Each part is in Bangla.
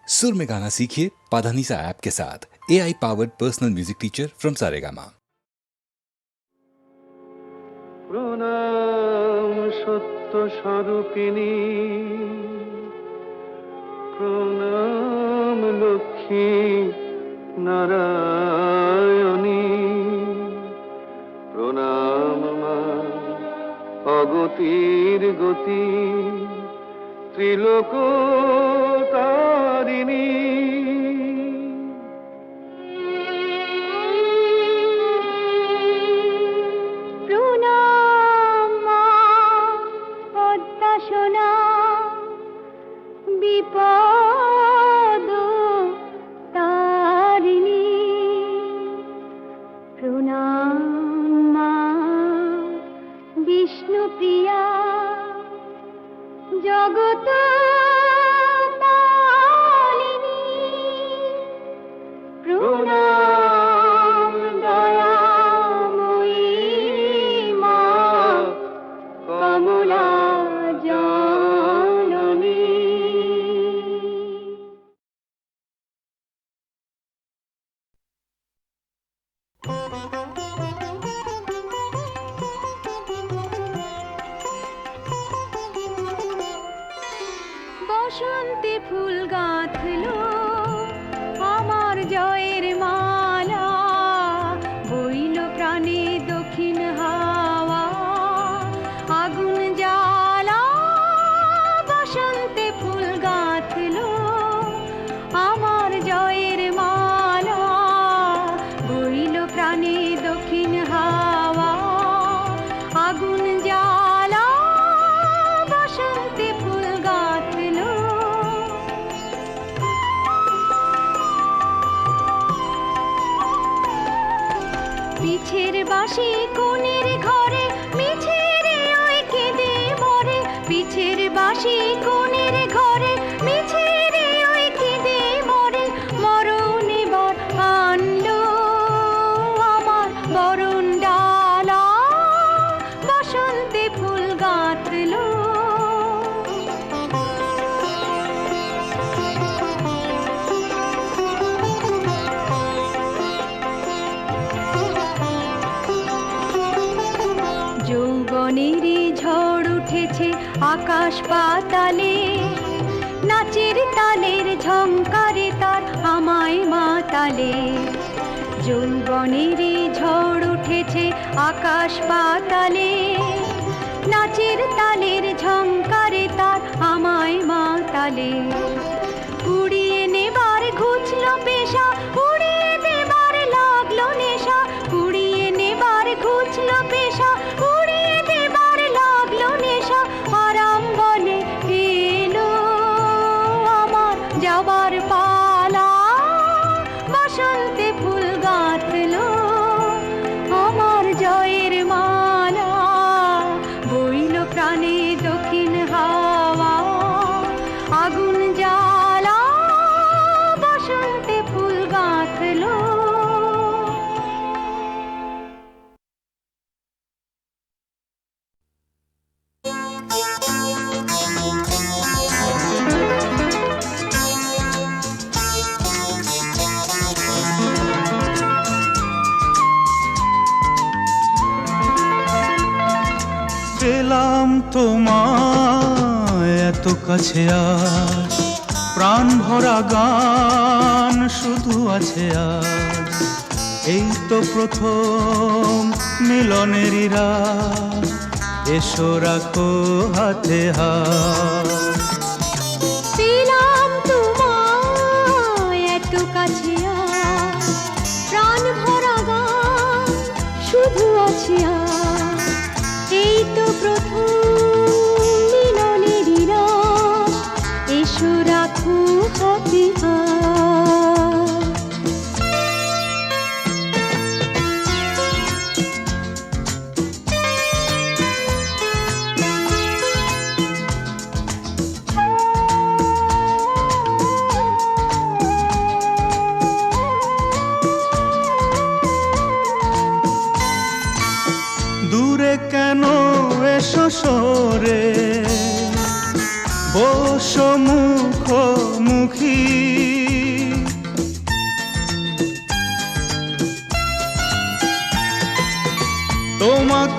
सुर में गाना सीखिए पाधानीसा ऐप के साथ। AI powered personal music teacher from Saregama. প্রণাম সত্য স্বরূপিণী, প্রণাম লক্ষ্মী নারায়ণী, প্রণাম মা অগতির গতি ত্রিলোক তারিণী। বিপদ তারিণী, প্রণাম মা বিষ্ণুপ্রিয়া, জগত পালিনী, প্রণাম দয়াময়ী মা কমলা বসন্তে ফুল গাঁথলো আমার জয়ের মালা, বইল প্রাণে দক্ষিণ হাওয়া আগুন জ্বালা। বসন্তে ফুল গাঁথলো আমার জয়ের মালা, বইল প্রাণে দক্ষিণ হাওয়া আগুন জ্বালা। বসন্তে ফুল গাঁথলো পিছের বাঁশি কোণের ঘরে মিছে রে ওই কেঁদে মরে, পিছের বাঁশি কোণের ঘরে মিছে রে ওই কেঁদে মরে। মরণ এবার আনলো আমার বরণ ডালা, বসন্তে ফুল গাঁথলো। যৌবনেরই ঝড় উঠেছে আকাশ পাতালে, নাচের তালের ঝংকারে তার আমায় মাতালে। যৌবনেরই ঝড় উঠেছে আকাশ পাতালে, নাচের তালের ঝংকারে তার আমায় মাতালে। উড়িয়ে নেবার ঘুচলো পেশা, উড়িয়ে দেবার লাগলো নেশা, উড়িয়ে নেবার ঘুচলো পেশা, উড়িয়ে দেবার লাগলো নেশা। আরাম বলে এলো আমার যাবার পালা, বসন্তে ফুল গাঁথলো আমার জয়ের মালা, বইল প্রাণে দক্ষিণ হাওয়া আগুন জ্বালা। বসন্তে ফুল গাঁথলো। পেলাম তোমায় এত কাছে, আজ প্রাণ ভরা গান শুধু আছে আজ। এই তো প্রথম মিলনেরই রাত, এসো রাখো হাতে হাত। পেলাম তোমায় এত কাছে আজ, প্রাণ ভরা গান শুধু আছে আজ। এই তো প্রথম মিলনেরই রাত, এসো রাখো হাতে হাত।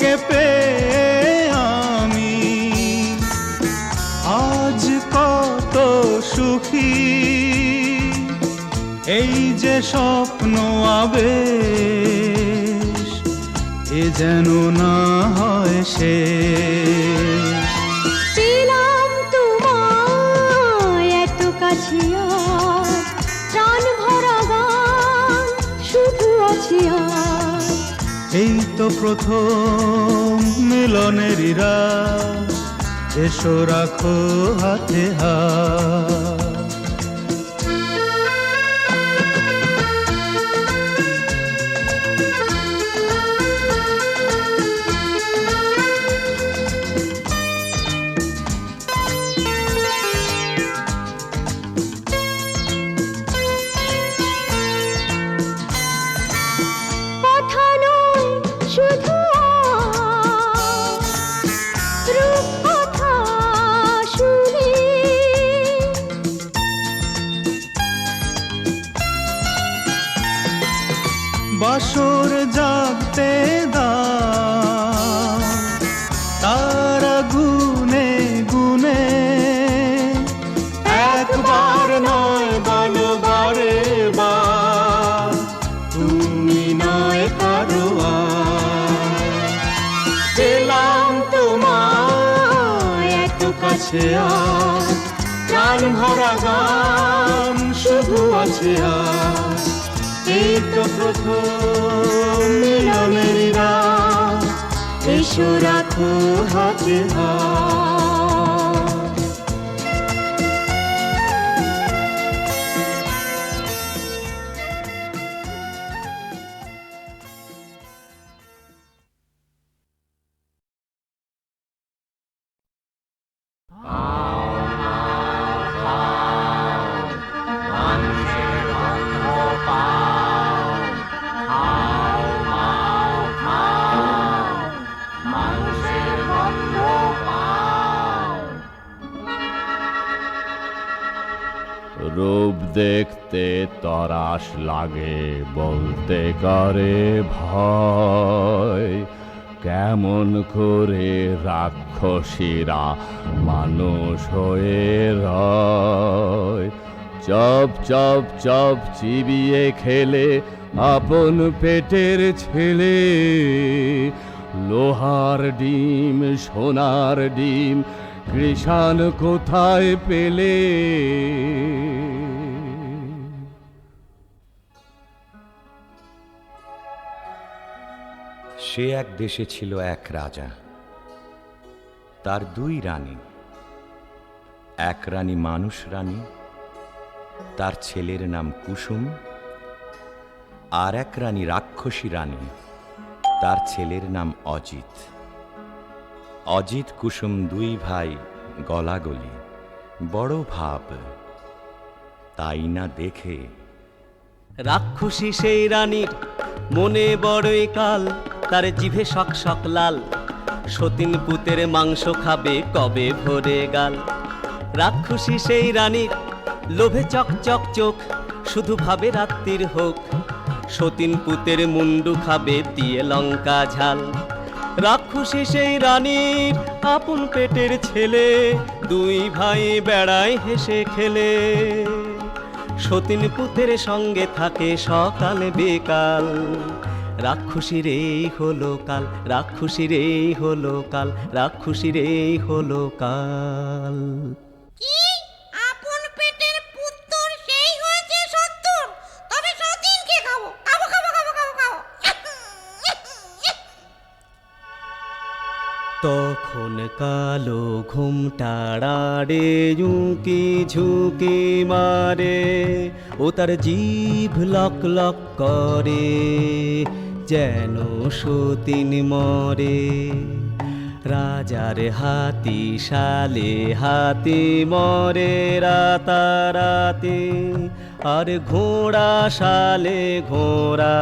তোমাকে পেয়ে আমি আজ কত সুখী। এই যে স্বপ্ন আবেশ, এ যেন না হয় শেষ। পেলাম তোমায় এত কাছে আজ, প্রাণ ভরা গান শুধু আছে আজ। এই তো প্রথম মিলনেরই রাত, এসো রাখো হাতে হাত। কথা নয় শুধু রূপকথা শুনি, বাসর জাগতে দাও তারা গুনে গুনে, একবার নয় বলো বারে বার, তুমি নয় কারো আর। পেলাম তোমায় এত কাছে আজ, প্রাণ ভরা গান শুধু আছে আজ। এই তো প্রথম মিলনের রাত, এসো রাখো হাতে হাত। রূপ দেখতে তরাস লাগে, বলতে করে ভয়। কেমন করে রাক্ষসীরা মানুষ হয়ে রয়। চপ চপ চপ চিবিয়ে খেলে আপন পেটের ছেলে। লোহার ডিম সোনার ডিম কৃষাণ কোথায় পেলে। সে এক দেশে ছিল এক রাজা, তার দুই রানী। এক রানী মানুষ রানী, তার ছেলের নাম কুসুম। আর এক রানী রাক্ষসী রানী, তার ছেলের নাম অজিত। অজিত কুসুম দুই ভাই গলাগলি, বড় ভাব। তাই না দেখে রাক্ষসী সেই রানীর মনে বড়ই কাল, তার জিভে শক শক লাল। সতীন পুতের মাংস খাবে কবে ভরে গাল। রাক্ষসী সেই রানীর লোভে চক চক চোখ, শুধু ভাবে রাত্রির হোক। সতীন পুতের মুন্ডু খাবে দিয়ে লঙ্কা ঝাল। রাক্ষসী সেই রানীর আপন পেটের ছেলে, দুই ভাই বেড়ায় হেসে খেলে। সতীন পুতের সঙ্গে থাকে সকাল বেকাল। রাক্ষসীর এই হলো কাল, রাক্ষসীর এই হলো কাল, রাক্ষসীর এই হলো কাল। কি আপন পেটের পুত্তর সেই হয়েছে 70, তবে সতীনকে খাবো খাবো খাবো খাবো খাবো খাবো। তখন কালো ঘুমটাড়াড়ে ঝুঁকি ঝুঁকি মারে। ও তার জিভ লক লক করে, যেন সতীন মরে। রাজার হাতি শালে হাতি মরে রাতারাতি। আর ঘোড়া শালে ঘোড়া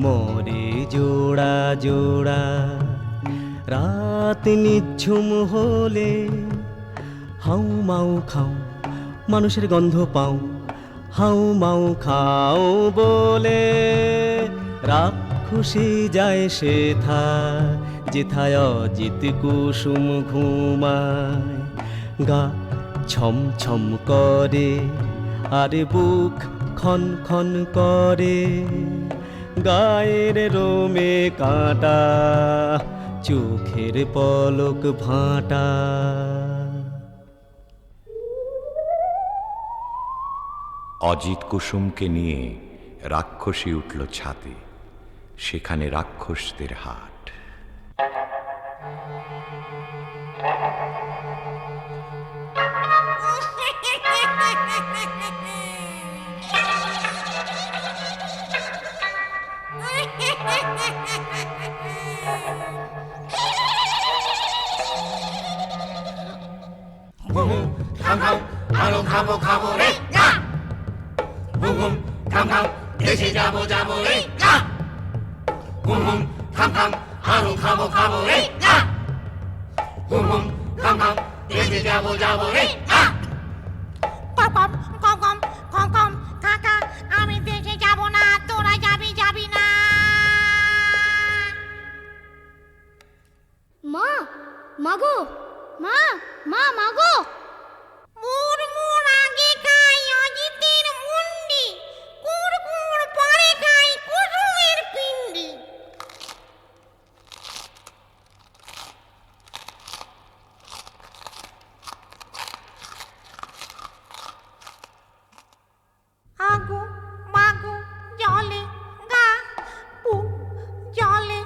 মরে জোড়া জোড়া। রাত নিঝুম হলে হাউ মাউ খাও, মানুষের গন্ধ পাও। হাউ মাউ খাও বলে রাক্ষসী রাক্ষসী যায় সেথায় যেথায় অজিত কুসুম ঘুমায়। গা ছম ছম করে আর বুক খন খন করে, গায়ের রোমে কাঁটা, চোখের পলক ভাঁটা। অজিত কুসুমকে নিয়ে রাক্ষসী উঠল ছাদে, সেখানে রাক্ষসদের হাট। আরো খাবো খাবো রে না, হুম হুম থাম থাম দেশে যাবো যাবো রে না, হুম হুম থাম থাম আরো খাবো খাবো রে না, হুম হুম থাম থাম দেশে যাবো যাবো রে না। কম কম কম কম কম কাকা, আমি দেশে যাব না, তোরা যাবি যাবি না। মা, মাগো, মা, মাগো। মুর মুর আগে খাই অজিতের মুন্ডি, কুড় কুড় পরে খাই কুসুমের পিন্ডি। আগু মাগু জলে গা, পু জলে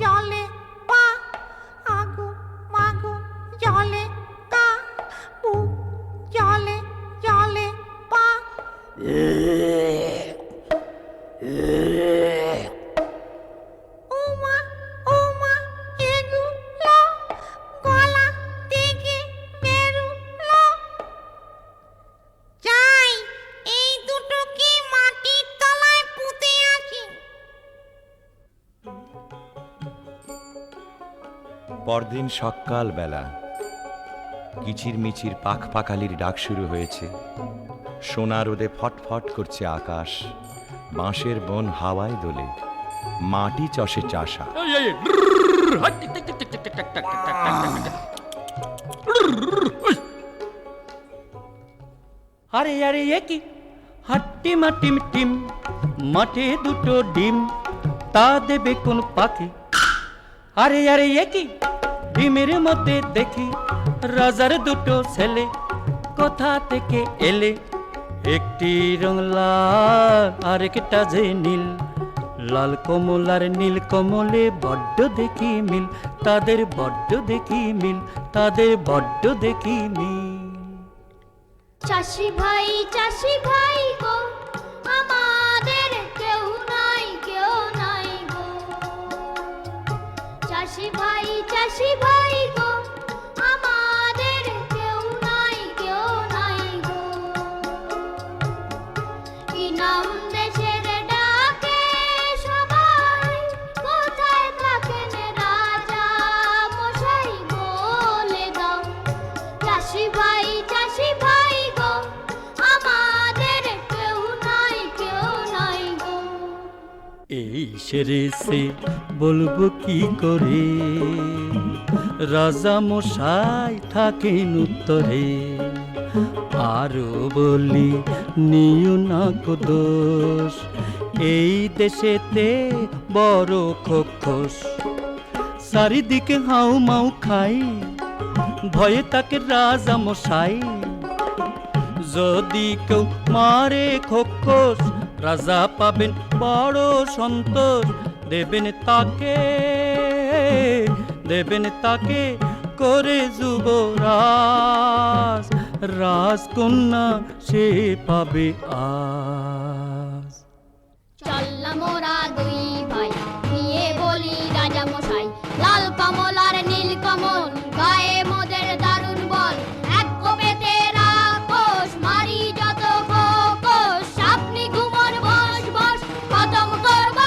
জলে পা, আগু মাগু জলে গা, পু জলে জলে পা। ওমা ওমা এগুলো গলা থেকে বেরুলো, যাই এই দুটোকে মাটির তলায় পুঁতে আসি। পরদিন সকাল বেলা কিচির মিচির পাখ পাখালির ডাক শুরু হয়েছে। সোনা রোদে ফটফট করছে আকাশ, বাঁশের বন হাওয়ায় দোলে, মাটি চষে চাষা। আরে আরে এ কি হাট্টি মাটিম টিম, মাঠে দুটো ডিম, তা দেবে কোন পাখি? আরে আরে এ কি ডিমের মধ্যে দেখি রাজার দুটো ছেলে, কোথা থেকে এলে? একটি রং লাল আরেকটা যে নীল, লাল কমল আর নীল কমলে বড্ড দেখি মিল, তাদের বড্ড দেখি মিল, তাদের বড্ড দেখি মিল। চাষি ভাই গো, আমাদের কেউ নাই গো। চাষি ভাই গো, আমাদের কেউ নাই গো। কি নাম দেশের ডাকে সবাই, কোথায় থাকেন রাজা মশাই বলে দাও। চাষি ভাই গো, আমাদের কেউ নাই গো। এই সেরে সে বলবো কি করে, রাজা মশাই থাকেন উত্তরে। আরো বলি নিও না কো দোষ, এই দেশেতে বড় খোখস, চারিদিকে হাউ মাউ খাই, ভয়ে তাকে রাজা মশাই। যদি কেউ মারে খোখস, রাজা পাবেন বড় সন্তোষ, দেবেন তাকে করে যুবরাজ, রাজকন্যা সে পাবে আজ। চললাম মোরা দুই ভাই, নিয়ে বলি রাজা মশাই, লাল কমল আর নীল কমল, গায়ে মোদের দারুণ বল। এক কোপেতে রাক্ষস মারি যত খোকস, আপনি ঘুমন বস বস, খতম করব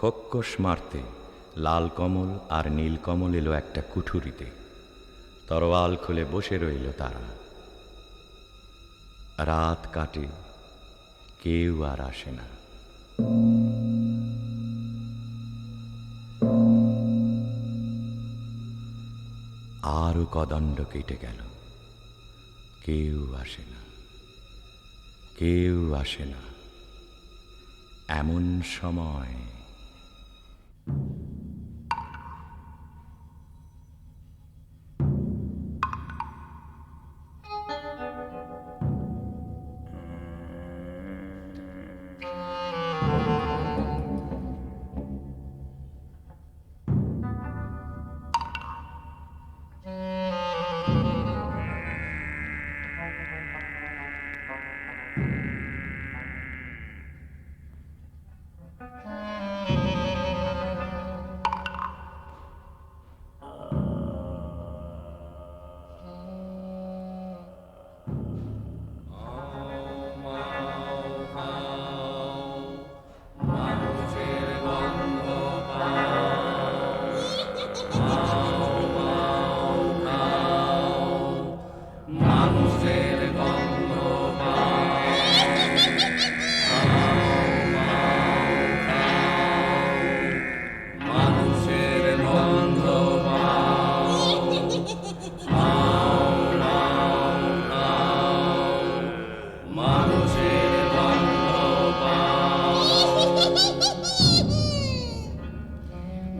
খোক্কস মারতে লাল কমল আর নীল কমল এলো একটা কুঠুরিতে। তরোয়াল খুলে বসে রইল তারা। রাত কাটে, কেউ আর আসে না। আরো কদণ্ড কেটে গেল, কেউ আসে না, কেউ আসে না। এমন সময়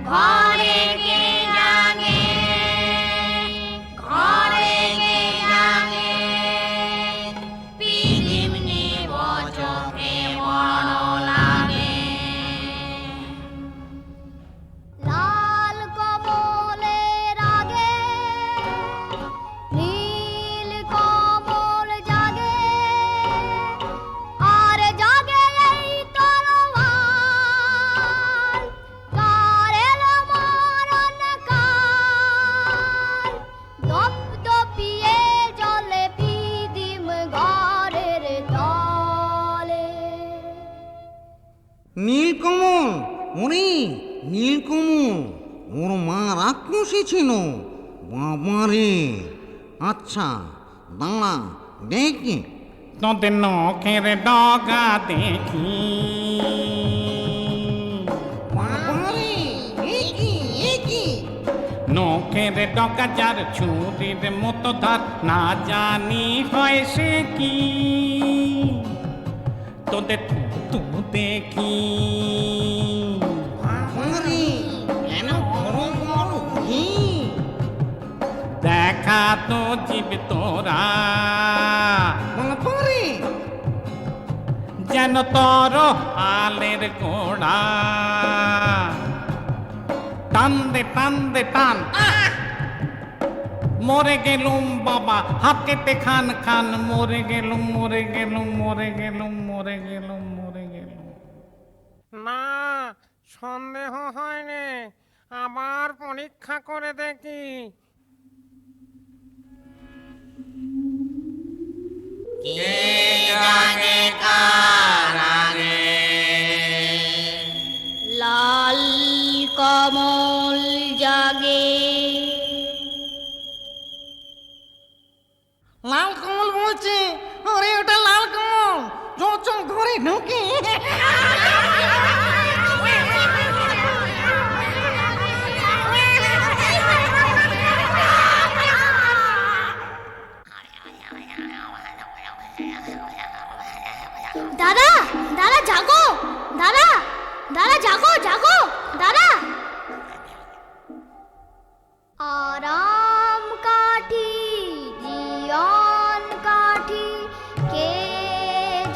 ঘরে কে জাগে, ঘরে কে জাগে, পিদিমনি বচকে বড় লাগে। লাল কমলের আগে নীল কমল জাগে, আর জাগে এই তরোয়াল, কারের মরণ কাল। দপদপিয়ে জলে পিদিম ঘরের তলে। নীলকমল, ওরে নীলকমল, ওর মা রাক্ষসী ছিল। বাবারে, আচ্ছা দাঁড়া দেখি। তোদের নখের ডগা দেখি, বাবারে, এ কি নখের ডগা যার ছুরির মতো ধার, না জানি হয় সে কি। তোদের তু দেখি, বাবারে, কেন বড় বড় ঘি? দেখা তো জীব তোরা, বাবারে, যেন তোর আলের গোড়া। টান দে টান দে টান, মরে গেলুম বাবা হাত কেটে খান খান। মরে গেলুম মরে গেলুম মরে গেলুম মরে গেলুম মরে গেলুম। না, সন্দেহ হয়নি, আবার পরীক্ষা করে দেখি। লাল কমল জাগে, লাল কমল বলছে। আরে ওটা লাল কমল, চল ঘরে ঢুকে। দাদা দাদা জাগো, দাদা দাদা জাগো জাগো দাদা। আরাম কাঠি জীবন কাঠি, কে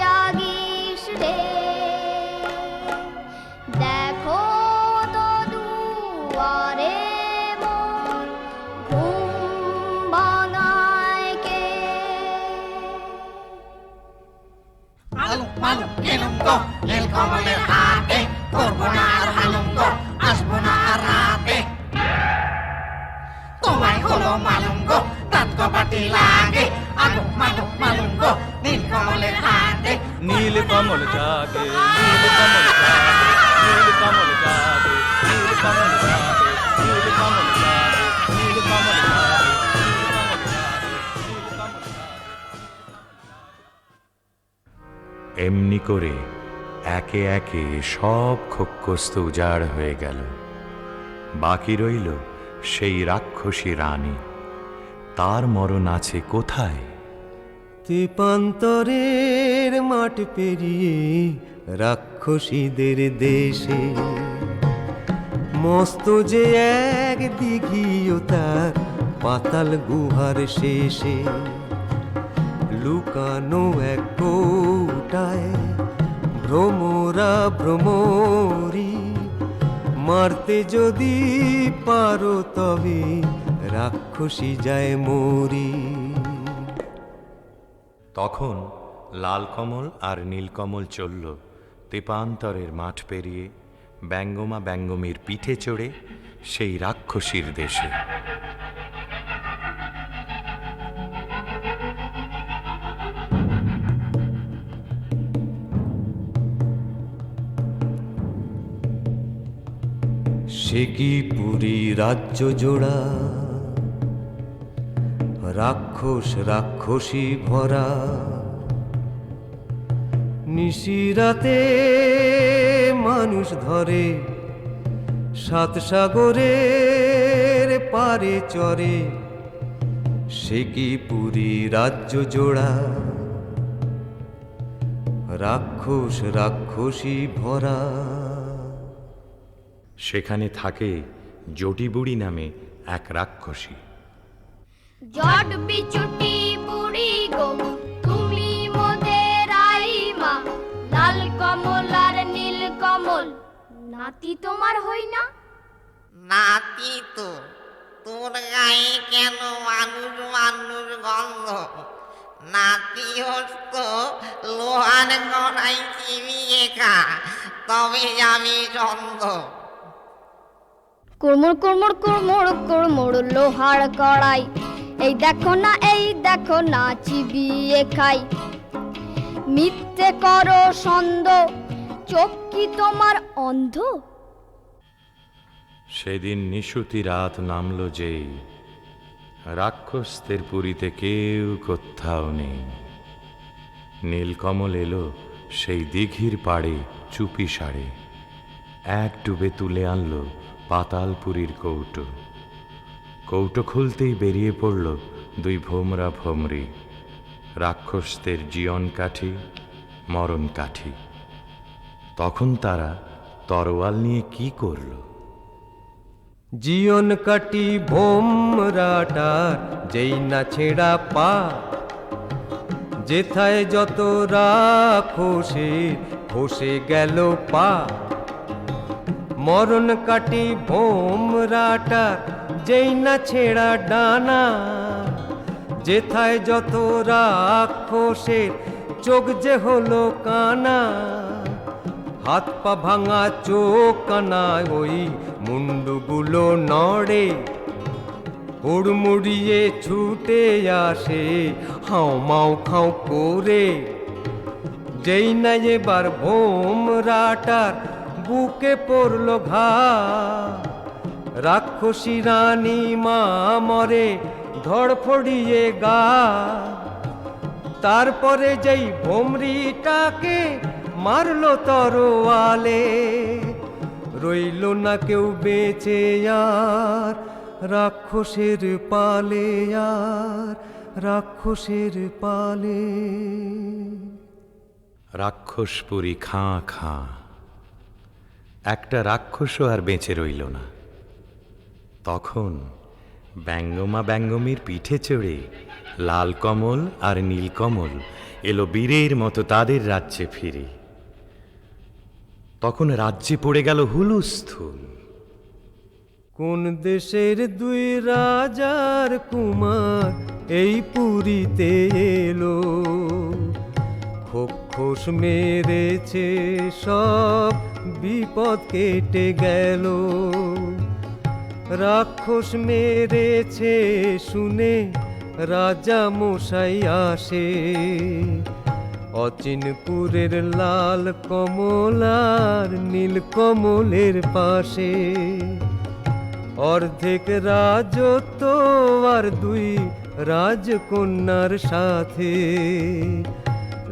জাগিস রে। দেখো তো দুয়ারে মন ঘুম ভাঙায় কে। মালুম মালুম গেলুম গো নীলকমলের হাতে, করবো না আর হালুম গো, আসবো না আর রাতে। তোমায় হলো মালুম গো, তাত কপাটি লাগে। আগুন মালুম মালুম গো নীলকমলের হাতে। নীল কমল জাগে, নীল কমল জাগে, নীল কমল জাগে, নীল কমল জাগে, নীল কমল জাগে, নীল কমল জাগে, নীল কমল জাগে, নীল কমল জাগে। এমনি করে একে একে সব খোক্কস্ত উজাড় হয়ে গেল। বাকি রইল সেই রাক্ষসী রানী। তার মরণ আছে কোথায়? তেপান্তরের মাঠ পেরিয়ে রাক্ষসীদের দেশে, মস্ত যে এক দিঘিও তার পাতাল গুহার শেষে। লুকানো এক কৌটায় ভ্রমরা ভ্রমরি, মারতে যদি পারো তবে রাক্ষসী যায় মরি। তখন লালকমল আর নীলকমল চলল তেপান্তরের মাঠ পেরিয়ে ব্যঙ্গমা ব্যঙ্গমীর পিঠে চড়ে সেই রাক্ষসীর দেশে। সে কি পুরী রাজ্য জোড়া, রাক্ষস রাক্ষসী ভরা। নিশিরাতে মানুষ ধরে, সাত সাগরের পারে চরে। সে কি পুরী রাজ্য জোড়া, রাক্ষস রাক্ষসী ভরা। সেখানে থাকে জটিবুড়ি নামে এক রাক্ষসী। জট বিচুটি বুড়ি গো তুমি মোদের আইমা, লাল কমল আর নীল কমল নাতি তোমার হই না? নাতি তো, তোর গায়ে কেন মানুষ মানুষ গন্ধ? নাতি হস্ত লোহার গড়াই চিবিয়ে খা, তবে আমি চন্দ। কুড়মুড় কুড়মুড় কুড়মুড় কুড়মুড় লোহার কড়াই, এই দেখো না চিবিয়ে খাই। মিথ্যে করো সন্দ, চোখ কি তোমার অন্ধ? সেদিন নিশুতি রাত নামল যেই, রাক্ষসদের পুরীতে কেউ কোথাও নেই। নীলকমল এলো সেই দিঘির পাড়ে চুপি সারে, এক ডুবে তুলে আনলো পাতালপুরীর কৌটো। কৌটো খুলতেই বেরিয়ে পড়ল দুই ভোমরা ভোমরি, রাক্ষসদের জীবন কাঠি মরণ কাঠি। তখন তারা তরোয়াল নিয়ে কি করল? জীবন কাটি ভোমরাটার যেই না ছেঁড়া পা, যেথায় যত রাক্ষসে খসে গেল পা। মরণ কাটি ভোমরাটার যেই না ছেঁড়া ডানা, যেথায় যত রাক্ষসের চোখ যে হলো কানা। হাত পা ভাঙা চোখ কানায় ওই মুন্ডুগুলো নড়ে, হুড়মুড়িয়ে ছুটে আসে হাও মাও খাও করে। যেই না এবার ভোমরাটার বুকে পড়ল ঘা, রাক্ষসী রানী মা মরে ধড়ফড়িয়ে গা। তারপরে যেই ভোমরিটাকে মারলো তরোয়ালে, রইল না কেউ বেঁচে আর রাক্ষসের পালে, আর রাক্ষসের পালে। রাক্ষসপুরী খাঁ খাঁ, একটা রাক্ষসও আর বেঁচে রইল না। তখন ব্যঙ্গমা ব্যঙ্গমীর পিঠে চড়ে লালকমল আর নীলকমল এলো বীরের মতো তাদের রাজ্যে ফিরে। তখন রাজ্যে পড়ে গেল হুলুস্থুল। কোন দেশের দুই রাজার কুমার এই পুরীতে এলো, খোখোস মেরেছে সব বিপদ কেটে গেল। রাক্ষস মেরেছে শুনে রাজা মশাই আসে, অচিনপুরের লাল কমল আর নীল কমলের পাশে। অর্ধেক রাজত্ব আর দুই রাজকন্যার সাথে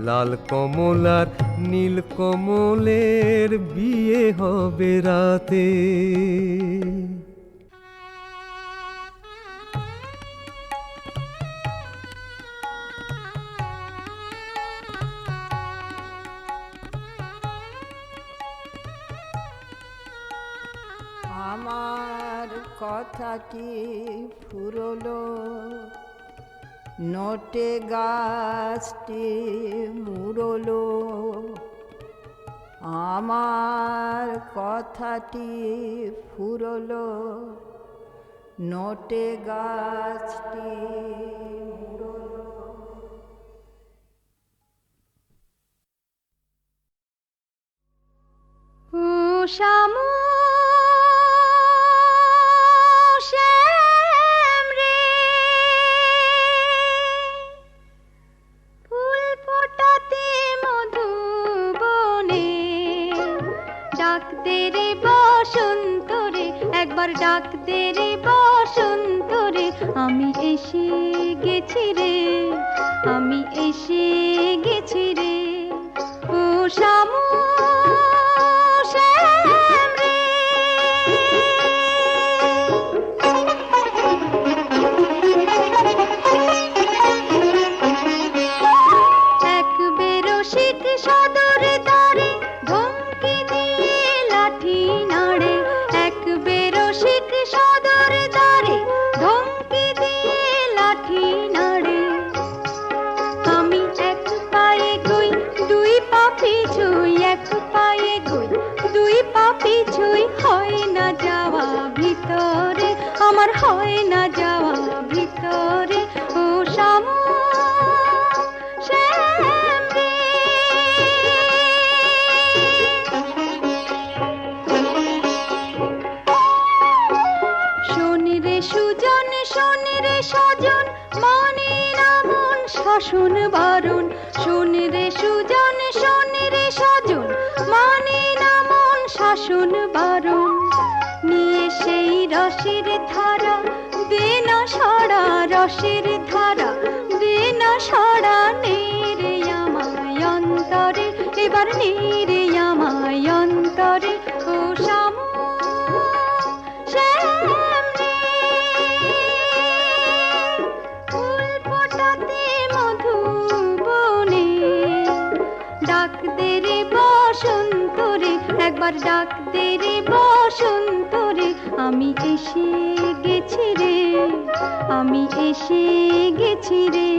লাল কমলার নীল কমলের বিয়ে হবে রাতে। আমার কথাটি ফুরলো, নোটে গাছটি মুড়লো। আমার কথাটি ফুরলো, নোটে গাছটি মুড়লো। ও শামু একবার ডাক দে রে বসন্ত রে, আমি এসে গেছি রে, আমি এসে গেছি রে। ও শামু শ্যাম রে, এক বেরসিক সদর দ্বারে ধমকি দিয়ে লাঠি নাড়ে, এক বেরসিক সদর দ্বারে ধমকি দিয়ে লাঠি নাড়ে। আমি এক পায়ে গই দুই পা পিছুই, এক পায়ে গই দুই পা পিছুই, হয় না যাওয়া ভিতরে, আমার হয় না যাওয়া ভিতরে। ও শামু শ্যাম রে, শোন রে সুজন, শোন রে সজন, মানে না মন শাসন বারণ। শোন রে সুজন, শোন রে সজন, মানে না মন শাসন বারণ। নিয়ে সেই রসের ধারা দে না সাড়া, রসের ধারা দে না সাড়া। নেরে আমায় অন্তরে, এবার নেরে আমায় অন্তরে। ও শামু শ্যাম রে, ফুল ফোটাতে মধুবনে ডাক দে রে বসন্ত রে, একবার ডাক দে রে বসন্ত রে। আমি এসে গেছি রে, আমি এসে গেছি রে।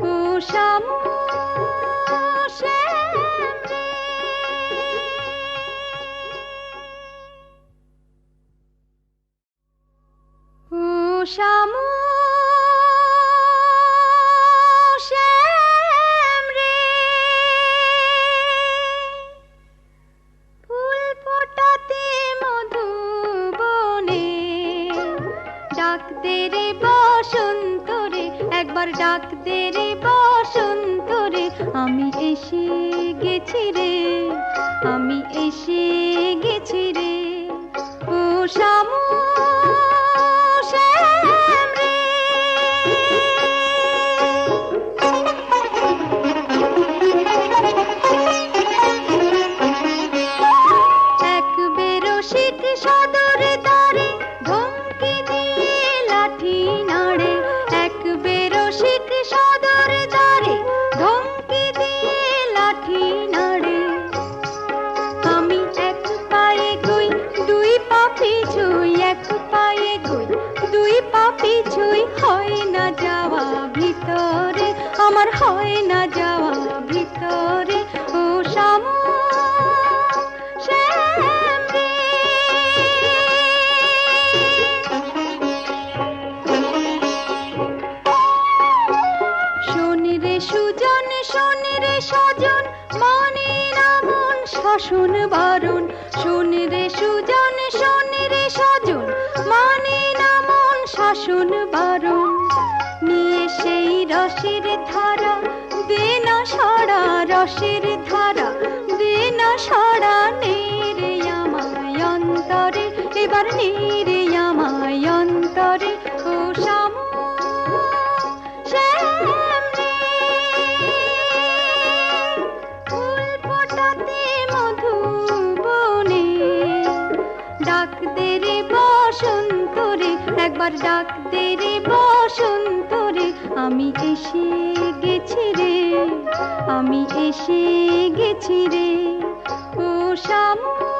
ও শামু শ্যাম রে। ও শামু শ্যাম রে, ফুল ফোটাতে মধুবনে ডাক দে রে বসন্ত রে, একবার ডাক দে রে বসন্ত রে। আমি এসে গেছি রে, আমি এসে গেছি রে। ও শামু শ্যাম রে, এক বেরসিক সদর দ্বারে ধমকি দিয়ে লাঠি নাড়ে, এক বেরসিক সদর দ্বারে ধমকি দিয়ে লাঠি নাড়ে। আমি এক পায়ে গই দুই পা পিছুই, এক পায়ে গই দুই পা পিছুই, হয় না যাওয়া ভিতরে, আমার হয় না যাওয়া ভিতরে। ও শামু শ্যাম রে, শোন রে সুজন, শোন রে সজন, মানে না মন শাসন বারণ। শোন রে সুজন, শোন রে সজন, মানে না মন শাসন বারণ। নিয়ে সেই রসের ধারা দে না সাড়া, রসের ধারা দে না সাড়া। নেরে আমায় অন্তরে, এবার নেরে আমায় অন্তরে। ও শামু শ্যাম রে, বসন্ত রে, একবার ডাক দে রে বসন্ত রে, আমি এসে গেছি রে, আমি এসে গেছি রে, ও শ্যামল